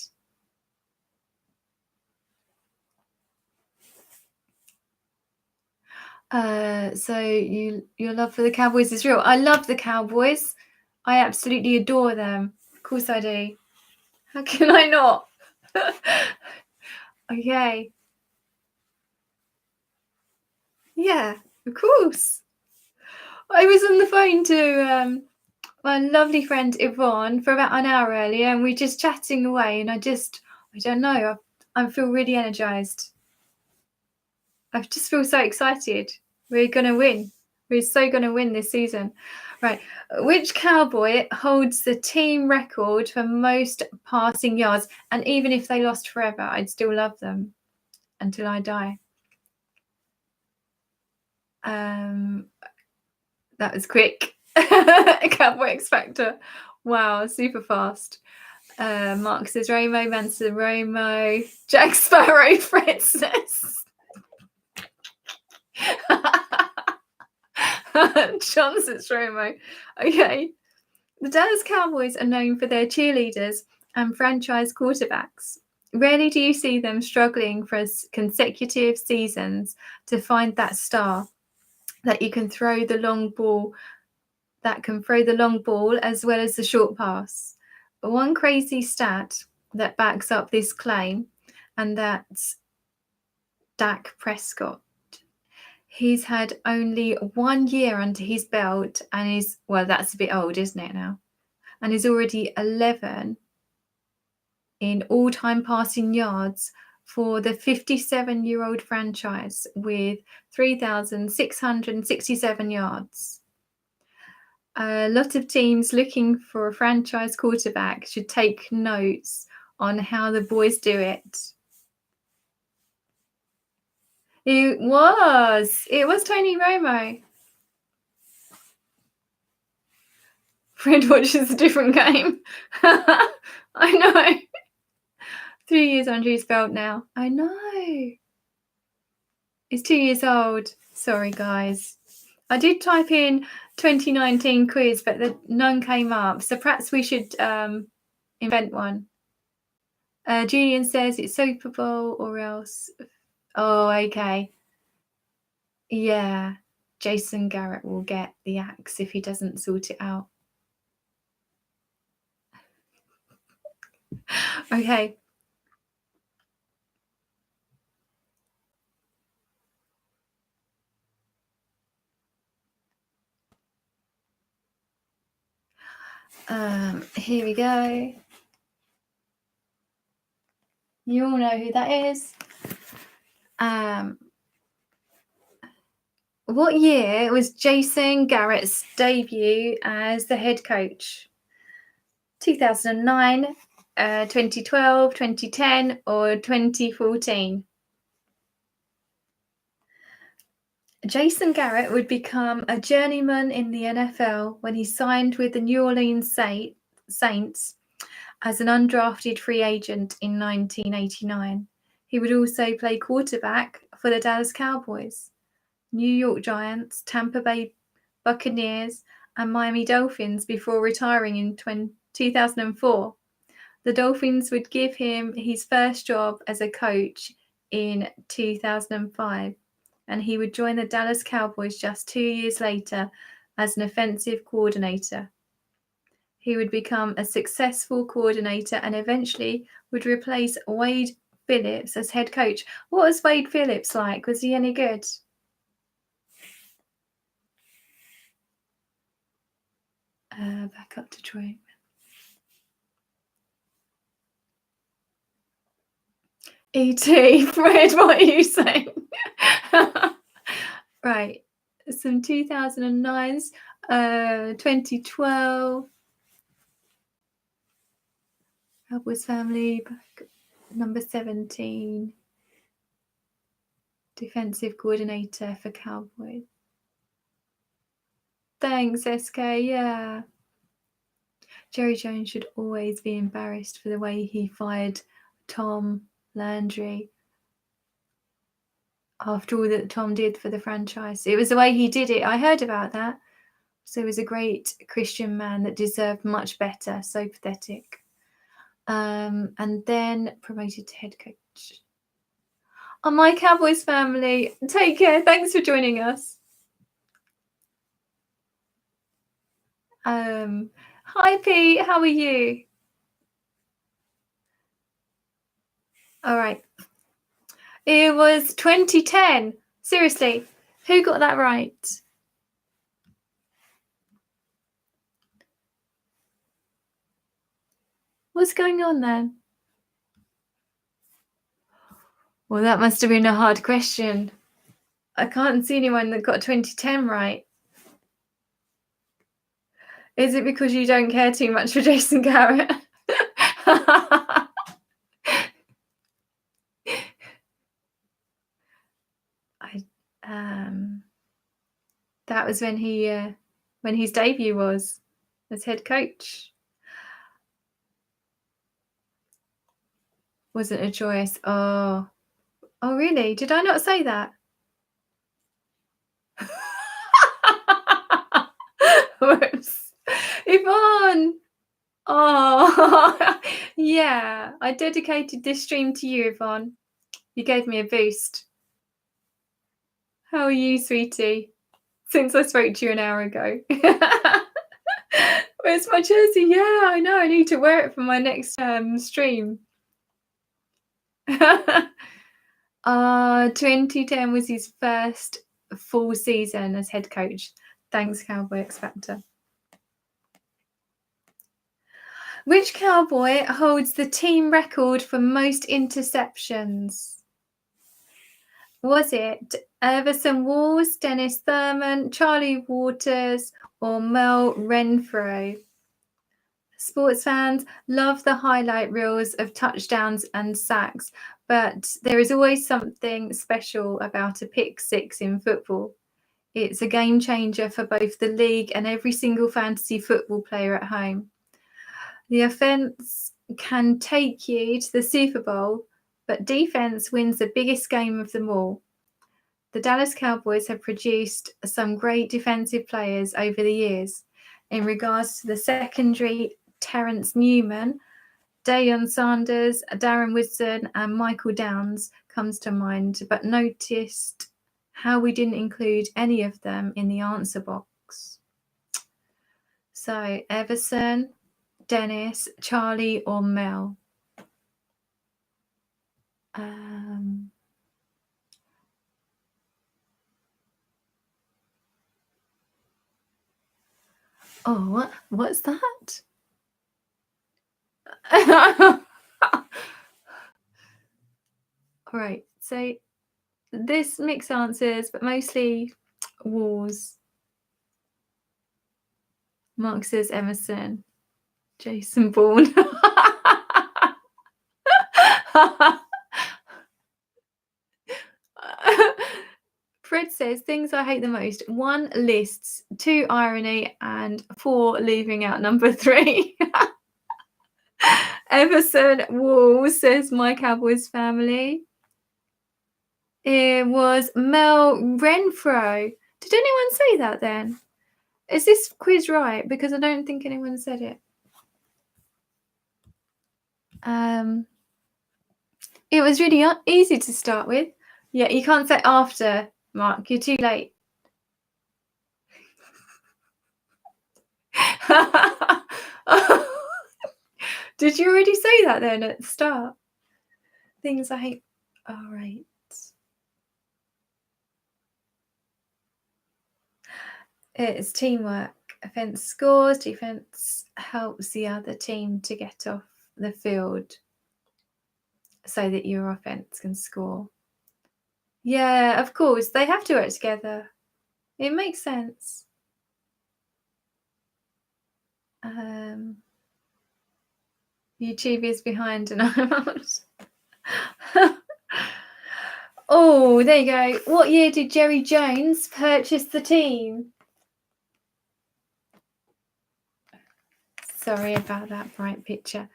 So your love for the Cowboys is real. I love the Cowboys. I absolutely adore them. Of course I do. How can I not? Okay. Yeah, of course. I was on the phone to my lovely friend Yvonne for about an hour earlier, and we're just chatting away, and I don't know, I feel really energized. I just feel so excited. We're going to win. who's so going to win this season. Right. Which Cowboy holds the team record for most passing yards? And even if they lost forever, I'd still love them until I die. That was quick. Cowboy X Factor. Wow, super fast. Mark says Romo, Manson Romo, Jack Sparrow, Francis. John says Romo. Okay. The Dallas Cowboys are known for their cheerleaders and franchise quarterbacks. Rarely do you see them struggling for consecutive seasons to find that star that can throw the long ball as well as the short pass. One crazy stat that backs up this claim, and that's Dak Prescott. He's had only 1 year under his belt and is, well, that's a bit old, isn't it now? And is already 11 in all-time passing yards for the 57-year-old franchise with 3,667 yards. A lot of teams looking for a franchise quarterback should take notes on how the boys do it. It was Tony Romo. Fred watches a different game. I know. 3 years under his belt now. I know. He's 2 years old. Sorry, guys. I did type in 2019 quiz, but none came up. So perhaps we should invent one. Julian says it's Super Bowl or else. Oh, okay. Yeah. Jason Garrett will get the axe if he doesn't sort it out. Okay. Here we go. You all know who that is. What year was Jason Garrett's debut as the head coach? 2009, 2012, 2010, or 2014? Jason Garrett would become a journeyman in the NFL when he signed with the New Orleans Saints as an undrafted free agent in 1989. He would also play quarterback for the Dallas Cowboys, New York Giants, Tampa Bay Buccaneers, and Miami Dolphins before retiring in 2004. The Dolphins would give him his first job as a coach in 2005, and he would join the Dallas Cowboys just 2 years later as an offensive coordinator. He would become a successful coordinator and eventually would replace Wade Phillips as head coach. What was Wade Phillips like? Was he any good? Back up Detroit. E.T. Fred, what are you saying? Right. Some 2009s, 2012. Cowboys family, number 17. Defensive coordinator for Cowboys. Thanks, SK. Yeah. Jerry Jones should always be embarrassed for the way he fired Tom Landry after all that Tom did for the franchise. It was the way he did it. I heard about that. So he was a great Christian man that deserved much better. So pathetic. And then promoted to head coach. Oh, my Cowboys family, take care. Thanks for joining us. Hi, Pete. How are you? All right. It was 2010. Seriously, who got that right? What's going on then? Well, that must have been a hard question. I can't see anyone that got 2010 right. Is it because you don't care too much for Jason Garrett? That was when his debut was as head coach. Wasn't a choice. Oh, really? Did I not say that? Whoops. Yvonne. Oh, yeah. I dedicated this stream to you, Yvonne. You gave me a boost. How are you, sweetie? Since I spoke to you an hour ago. Where's my jersey? Yeah, I know. I need to wear it for my next stream. 2010 was his first full season as head coach. Thanks, Cowboy X Factor. Which Cowboy holds the team record for most interceptions? Was it Everson Walls, Dennis Thurman, Charlie Waters, or Mel Renfro? Sports fans love the highlight reels of touchdowns and sacks, but there is always something special about a pick six in football. It's a game changer for both the league and every single fantasy football player at home. The offense can take you to the Super Bowl, but defense wins the biggest game of them all. The Dallas Cowboys have produced some great defensive players over the years. In regards to the secondary, Terrence Newman, Deion Sanders, Darren Woodson, and Michael Downs comes to mind, but noticed how we didn't include any of them in the answer box. So Everson, Dennis, Charlie, or Mel? Oh, what's that? All right, so this mix answers, but mostly Wars. Mark says Emerson. Jason Bourne. Fred says things I hate the most. 1, lists. 2, irony. And 4, leaving out number 3. Everson Wall says my Cowboys family. It was Mel Renfro. Did anyone say that then? Is this quiz right? Because I don't think anyone said it. It was really easy to start with. Yeah, you can't say after, Mark. You're too late. Did you already say that then at the start? Things I hate. All right. It's teamwork. Offense scores, defense helps the other team to get off the field so that your offense can score. Yeah, of course. They have to work together. It makes sense. YouTube is behind and I'm out. Oh, there you go. What year did Jerry Jones purchase the team? Sorry about that bright picture.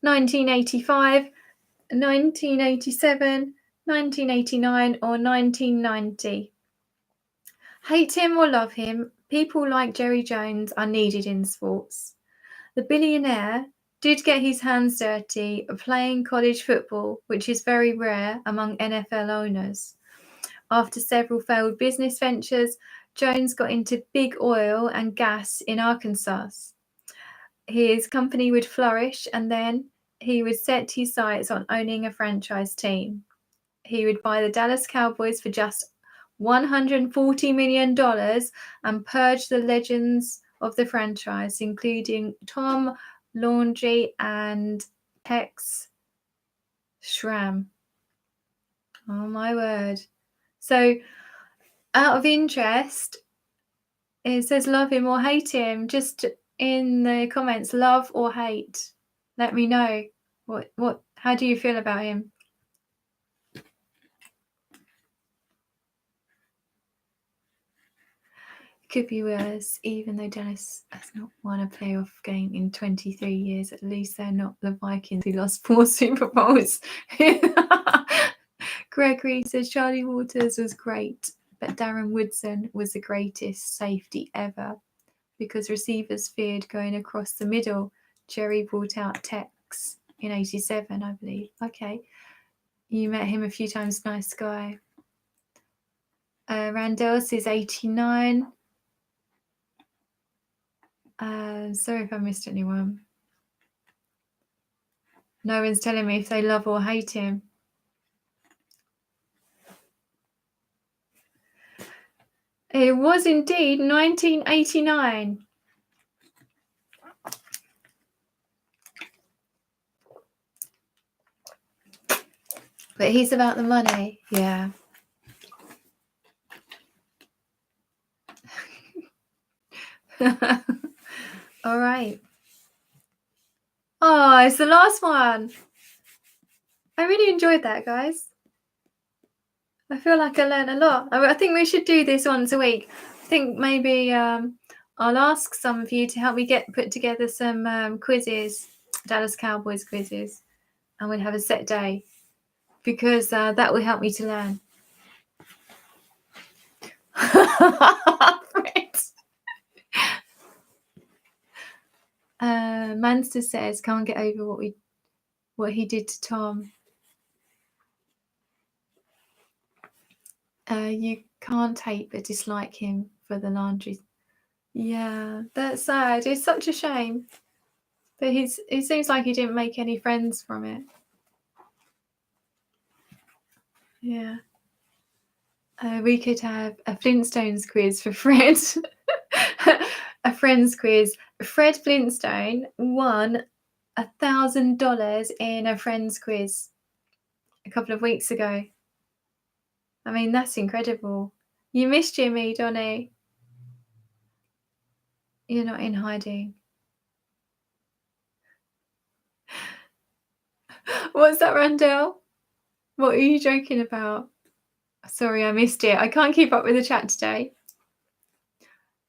1985, 1987, 1989, or 1990. Hate him or love him, people like Jerry Jones are needed in sports. The billionaire did get his hands dirty playing college football, which is very rare among NFL owners. After several failed business ventures, Jones got into big oil and gas in Arkansas. His company would flourish, and then he would set his sights on owning a franchise team. He would buy the Dallas Cowboys for just $140 million and purge the legends of the franchise, including Tom Laundrie and Tex Schramm. Oh, my word. So, out of interest, it says love him or hate him. Just in the comments, love or hate. Let me know. How do you feel about him? Could be worse, even though Dallas has not won a playoff game in 23 years. At least they're not the Vikings who lost 4 Super Bowls. Gregory says Charlie Waters was great, but Darren Woodson was the greatest safety ever because receivers feared going across the middle. Jerry brought out Tex in 87, I believe. Okay. You met him a few times. Nice guy. Randall says 89. Sorry if I missed anyone. No one's telling me if they love or hate him. It was indeed 1989. But he's about the money. Yeah. All right. Oh, it's the last one. I really enjoyed that, guys. I feel like I learned a lot. I think we should do this once a week. I think maybe I'll ask some of you to help me put together some quizzes, Dallas Cowboys quizzes, and we'll have a set day because that will help me to learn. Manster says, "Can't get over what he did to Tom." You can't hate but dislike him for the laundry. Yeah, that's sad. It's such a shame. But it seems like he didn't make any friends from it. Yeah. We could have a Flintstones quiz for Fred. A friends quiz. Fred Flintstone won $1,000 in a friends quiz a couple of weeks ago. I mean, that's incredible. You missed Jimmy, Donny. You're not in hiding. What's that, Randall? What are you joking about? Sorry, I missed it. I can't keep up with the chat today.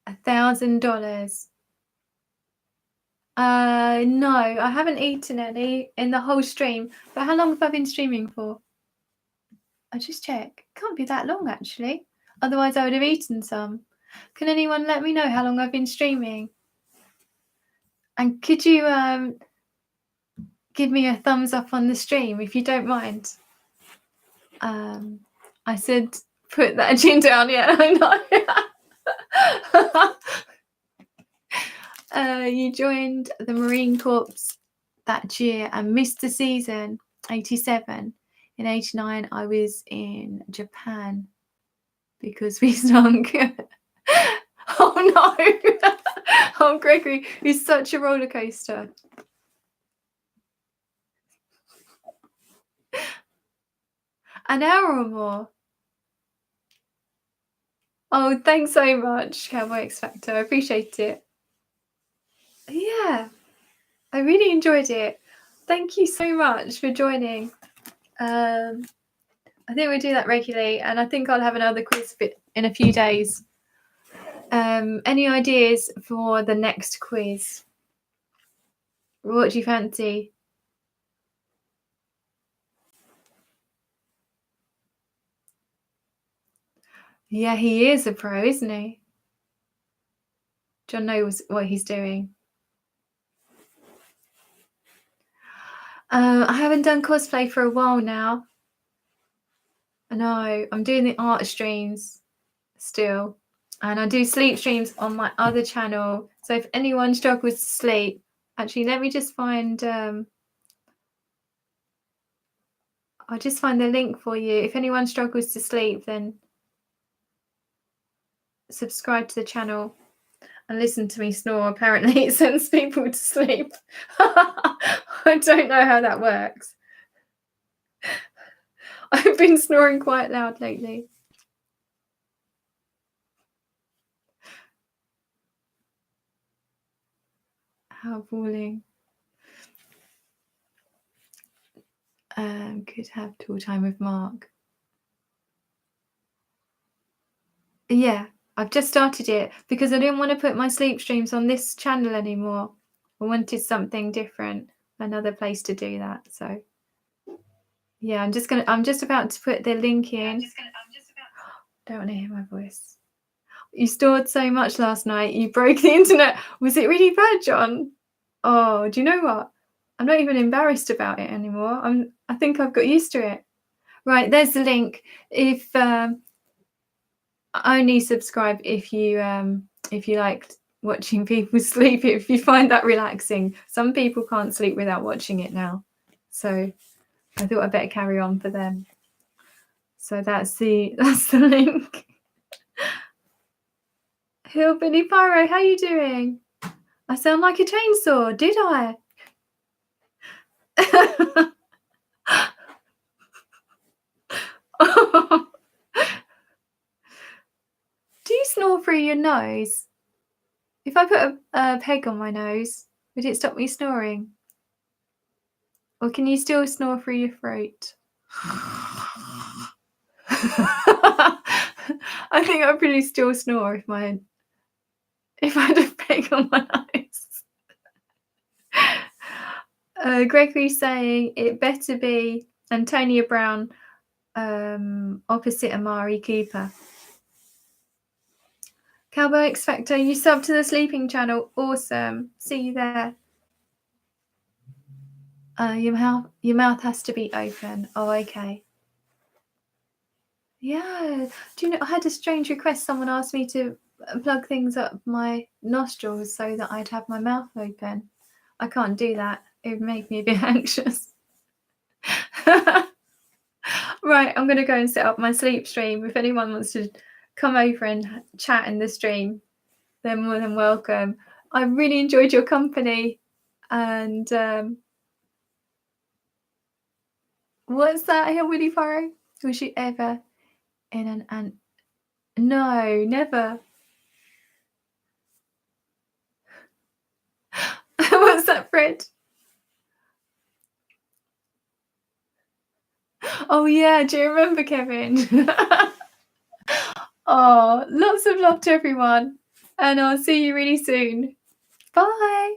$1,000. No, I haven't eaten any in the whole stream. But how long have I been streaming for? I just check. Can't be that long, actually. Otherwise, I would have eaten some. Can anyone let me know how long I've been streaming? And could you give me a thumbs up on the stream if you don't mind? I said put that chin down. Yeah, I know. You joined the Marine Corps that year and missed the season, 87. In 89, I was in Japan because we stunk. Oh, no. Oh, Gregory, it's such a roller coaster. An hour or more. Oh, thanks so much, Cowboy X Factor. I appreciate it. Yeah, I really enjoyed it. Thank you so much for joining. I think we'll do that regularly, and I think I'll have another quiz bit in a few days. Any ideas for the next quiz? What do you fancy? Yeah, he is a pro, isn't he? John knows what he's doing. I haven't done cosplay for a while now. I know, I'm doing the art streams still. And I do sleep streams on my other channel. So if anyone struggles to sleep, actually, let me just find... I'll just find the link for you. If anyone struggles to sleep, then subscribe to the channel and listen to me snore. Apparently, it sends people to sleep. I don't know how that works. I've been snoring quite loud lately. How appalling. Could have tool time with Mark. Yeah, I've just started it because I didn't want to put my sleep streams on this channel anymore. I wanted something different, another place to do that. So yeah, I'm just about to put the link in. Don't want to hear my voice. You stored so much last night, you broke the internet. Was it really bad, John? Oh, do you know what? I'm not even embarrassed about it anymore. I think I've got used to it. Right, there's the link. If only subscribe if you like watching people sleep, if you find that relaxing. Some people can't sleep without watching it now. So I thought I'd better carry on for them. So that's the link. Hillbilly Pyro, how you doing? I sound like a chainsaw, did I? Do you snore through your nose? If I put a peg on my nose, would it stop me snoring? Or can you still snore through your throat? I think I'd probably still snore if I had a peg on my nose. Gregory's saying it better be Antonia Brown opposite Amari Cooper. Cowboy X Factor, you sub to the sleeping channel. Awesome. See you there. Your mouth has to be open. Oh, okay. Yeah. Do you know, I had a strange request. Someone asked me to plug things up my nostrils so that I'd have my mouth open. I can't do that. It would make me a bit anxious. Right, I'm going to go and set up my sleep stream. If anyone wants to come over and chat in the stream, they're more than welcome. I really enjoyed your company. And what's that, Hillbilly Furrow? Was you ever in an No, never. What's that, Fred? Oh yeah, do you remember, Kevin? Oh, lots of love to everyone, and I'll see you really soon. Bye.